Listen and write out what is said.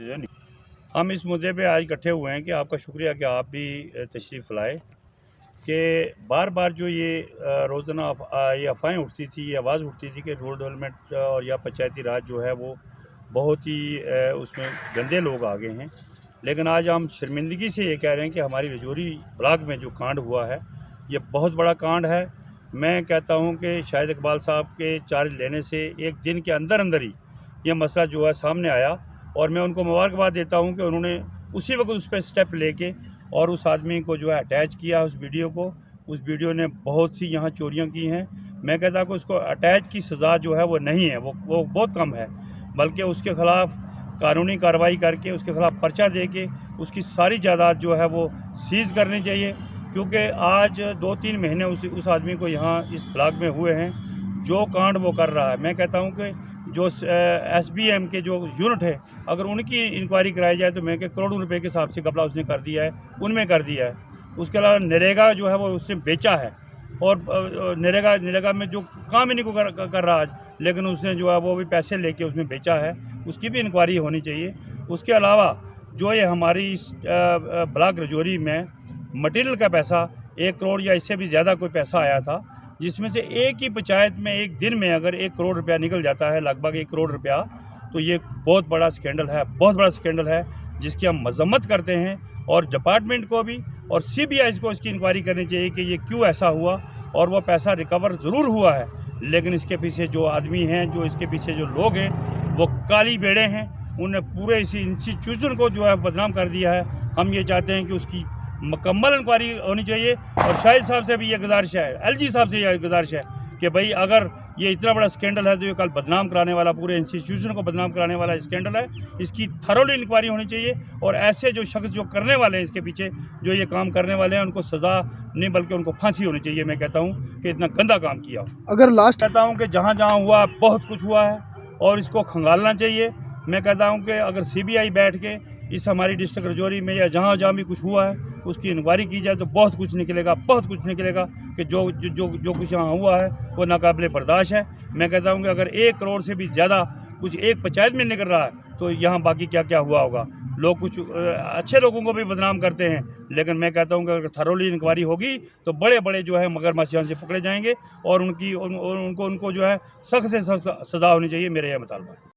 हम इस मुद्दे पे आज इकट्ठे हुए हैं कि आपका शुक्रिया कि आप भी तशरीफ़ लाए कि बार बार जो ये रोज़ाना ये अफ़वाहें उठती थी, ये आवाज़ उठती थी कि रूरल डेवलपमेंट और या पंचायती राज जो है वो बहुत ही उसमें गंदे लोग आ गए हैं। लेकिन आज हम शर्मिंदगी से ये कह रहे हैं कि हमारी रजौरी ब्लॉक में जो कांड हुआ है ये बहुत बड़ा कांड है। मैं कहता हूँ कि शाहिद इकबाल साहब के चार्ज लेने से एक दिन के अंदर अंदर ही ये मसला जो है सामने आया और मैं उनको मुबारकबाद देता हूँ कि उन्होंने उसी वक्त उस पर स्टेप लेके और उस आदमी को जो है अटैच किया उस वीडियो को। उस वीडियो ने बहुत सी यहाँ चोरियाँ की हैं। मैं कहता हूँ कि उसको अटैच की सज़ा जो है वो नहीं है, वो बहुत कम है, बल्कि उसके ख़िलाफ़ कानूनी कार्रवाई करके उसके ख़िलाफ़ पर्चा दे के उसकी सारी जायदाद जो है वो सीज़ करनी चाहिए। क्योंकि आज 2-3 महीने उस आदमी को यहाँ इस ब्लॉक में हुए हैं, जो कांड वो कर रहा है। मैं कहता हूँ कि जो SBM के जो यूनिट है अगर उनकी इंक्वायरी कराई जाए तो मैं कि करोड़ों रुपए के हिसाब से घपला उसने कर दिया है, उनमें कर दिया है। उसके अलावा नरेगा जो है वो उसने बेचा है और नरेगा में जो काम ही नहीं को कर रहा आज, लेकिन उसने जो है वो भी पैसे लेके उसने बेचा है, उसकी भी इंक्वायरी होनी चाहिए। उसके अलावा जो ये हमारी इस ब्लॉक रजौरी में मटेरियल का पैसा 1 करोड़ या इससे भी ज़्यादा कोई पैसा आया था, जिसमें से एक ही पंचायत में एक दिन में अगर 1 करोड़ रुपया निकल जाता है, लगभग 1 करोड़ रुपया, तो ये बहुत बड़ा स्कैंडल है, बहुत बड़ा स्कैंडल है जिसकी हम मजम्मत करते हैं। और डिपार्टमेंट को भी और CBI को इसकी इंक्वायरी करनी चाहिए कि ये क्यों ऐसा हुआ। और वो पैसा रिकवर ज़रूर हुआ है, लेकिन इसके पीछे जो आदमी हैं, जो इसके पीछे जो लोग हैं, वो काली बेड़े हैं। उन्हें पूरे इसी इंस्टीट्यूशन को जो है बदनाम कर दिया है। हम ये चाहते हैं कि उसकी मुकम्मल इंक्वायरी होनी चाहिए। और शाहिद साहब से भी ये गुजारिश है, LG साहब से ये गुजारिश है कि भाई अगर ये इतना बड़ा स्कैंडल है तो ये कल बदनाम कराने वाला, पूरे इंस्टीट्यूशन को बदनाम कराने वाला स्कैंडल है, इसकी थरोली इंक्वायरी होनी चाहिए। और ऐसे जो शख्स जो करने वाले हैं, इसके पीछे जो ये काम करने वाले हैं, उनको सज़ा नहीं बल्कि उनको फांसी होनी चाहिए। मैं कहता हूँ कि इतना गंदा काम किया। अगर लास्ट कहता हूँ कि जहाँ जहाँ हुआ बहुत कुछ हुआ है और इसको खंगालना चाहिए। मैं कहता हूँ कि अगर CBI बैठ के इस हमारी डिस्ट्रिक्ट रजौरी में या जहाँ जहाँ भी कुछ हुआ है उसकी इंक्वायरी की जाए तो बहुत कुछ निकलेगा, बहुत कुछ निकलेगा कि जो कुछ यहाँ हुआ है वो नाकाबिले बर्दाश्त है। मैं कहता हूँ कि अगर 1 करोड़ से भी ज़्यादा कुछ एक पंचायत में निकल रहा है तो यहाँ बाकी क्या क्या हुआ होगा। लोग कुछ अच्छे लोगों को भी बदनाम करते हैं, लेकिन मैं कहता हूँ कि अगर थरोली इंक्वायरी होगी तो बड़े बड़े जो है मगरमच्छ यहाँ से पकड़े जाएंगे और उनको जो है सख्त से सख्त सज़ा होनी चाहिए। मेरा यह मुतालबा है।